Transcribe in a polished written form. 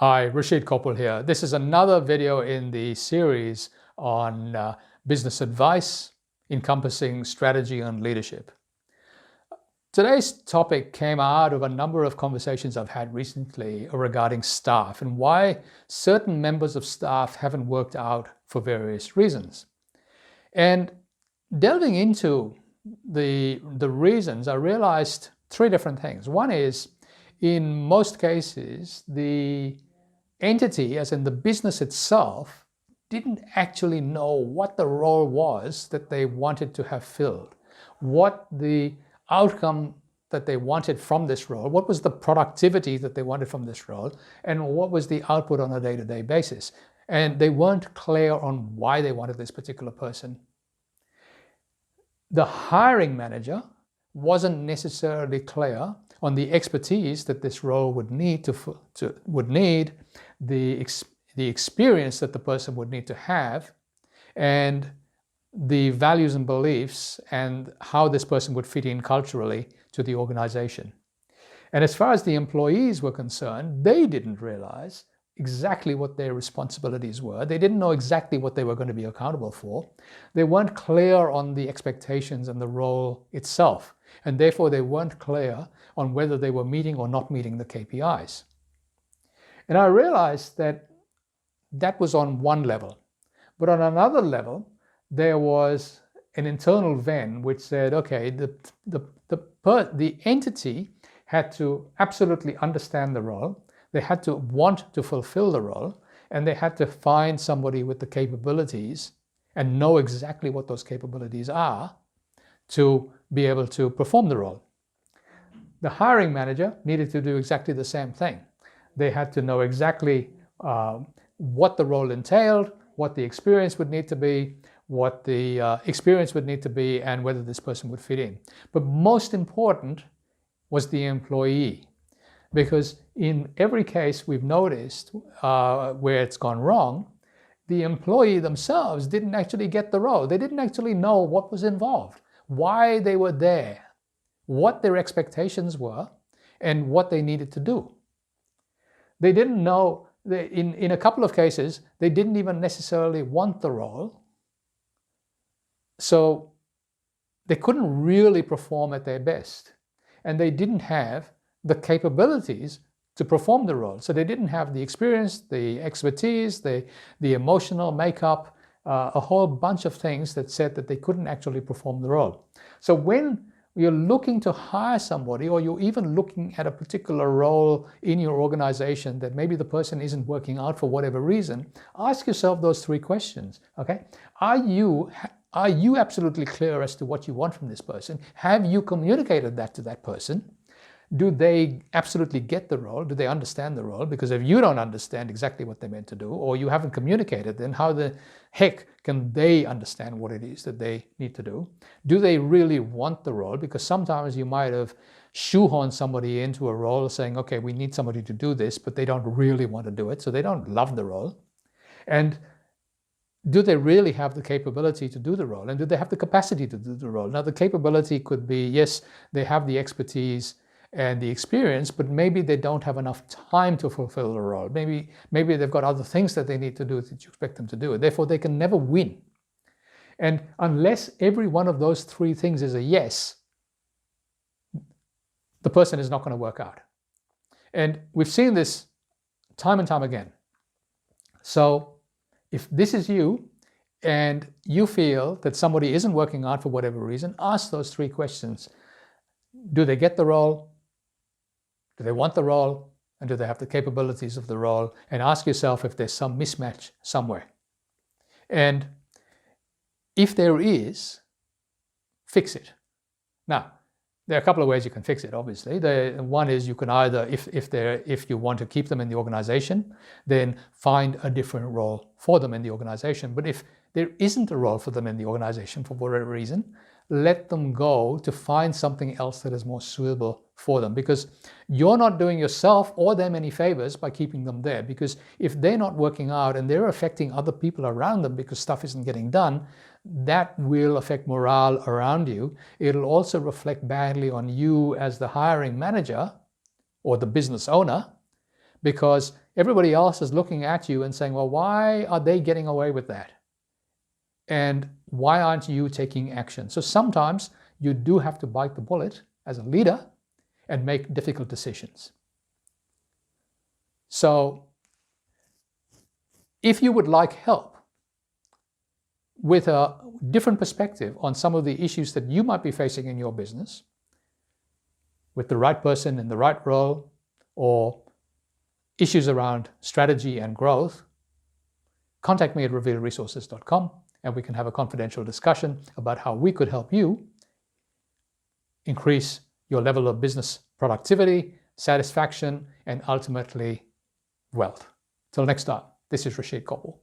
Hi, Rashid Kopul here. This is another video in the series on business advice encompassing strategy and leadership. Today's topic came out of a number of conversations I've had recently regarding staff and why certain members of staff haven't worked out for various reasons. And delving into the reasons, I realized three different things. One is, in most cases, the entity, as in the business itself, didn't actually know what the role was that they wanted to have filled, what the outcome that they wanted from this role, what was the productivity that they wanted from this role, and what was the output on a day-to-day basis. And they weren't clear on why they wanted this particular person. The hiring manager wasn't necessarily clear on the expertise that this role would need, the experience that the person would need to have, and the values and beliefs and how this person would fit in culturally to the organization. And as far as the employees were concerned, they didn't realize exactly what their responsibilities were. They didn't know exactly what they were going to be accountable for. They weren't clear on the expectations and the role itself. And therefore, they weren't clear on whether they were meeting or not meeting the KPIs. And I realized that that was on one level. But on another level, there was an internal Venn which said, okay, the entity had to absolutely understand the role. They had to want to fulfill the role, and they had to find somebody with the capabilities and know exactly what those capabilities are to be able to perform the role. The hiring manager needed to do exactly the same thing. They had to know exactly what the role entailed, what the experience would need to be, what the experience would need to be, and whether this person would fit in. But most important was the employee. Because in every case we've noticed where it's gone wrong, the employee themselves didn't actually get the role. They didn't actually know what was involved, why they were there, what their expectations were, and what they needed to do. They didn't know, in a couple of cases, they didn't even necessarily want the role. So they couldn't really perform at their best. And they didn't have the capabilities to perform the role. So they didn't have the experience, the expertise, the emotional makeup, a whole bunch of things that said that they couldn't actually perform the role. So when you're looking to hire somebody, or you're even looking at a particular role in your organization that maybe the person isn't working out for whatever reason, ask yourself those three questions, okay? Are you absolutely clear as to what you want from this person? Have you communicated that to that person? Do they absolutely get the role? Do they understand the role? Because if you don't understand exactly what they're meant to do, or you haven't communicated, then how the heck can they understand what it is that they need to do? Do they really want the role? Because sometimes you might have shoehorned somebody into a role saying, okay, we need somebody to do this, but they don't really want to do it, so they don't love the role. And do they really have the capability to do the role? And do they have the capacity to do the role? Now, the capability could be, yes, they have the expertise and the experience, but maybe they don't have enough time to fulfill the role. Maybe they've got other things that they need to do that you expect them to do. And therefore, they can never win. And unless every one of those three things is a yes, the person is not going to work out. And we've seen this time and time again. So if this is you and you feel that somebody isn't working out for whatever reason, ask those three questions. Do they get the role? Do they want the role? And do they have the capabilities of the role? And ask yourself if there's some mismatch somewhere. And if there is, fix it. Now, there are a couple of ways you can fix it, obviously. One is you can either, if you want to keep them in the organization, then find a different role for them in the organization. But if there isn't a role for them in the organization for whatever reason, let them go to find something else that is more suitable for them, because you're not doing yourself or them any favors by keeping them there. Because if they're not working out and they're affecting other people around them because stuff isn't getting done, that will affect morale around you. It'll also reflect badly on you as the hiring manager or the business owner, because everybody else is looking at you and saying, well, why are they getting away with that? And why aren't you taking action? So sometimes you do have to bite the bullet as a leader and make difficult decisions. So if you would like help with a different perspective on some of the issues that you might be facing in your business, with the right person in the right role, or issues around strategy and growth, contact me at revealresources.com and we can have a confidential discussion about how we could help you increase your level of business productivity, satisfaction, and ultimately wealth. Till next time, this is Rashid Koppel.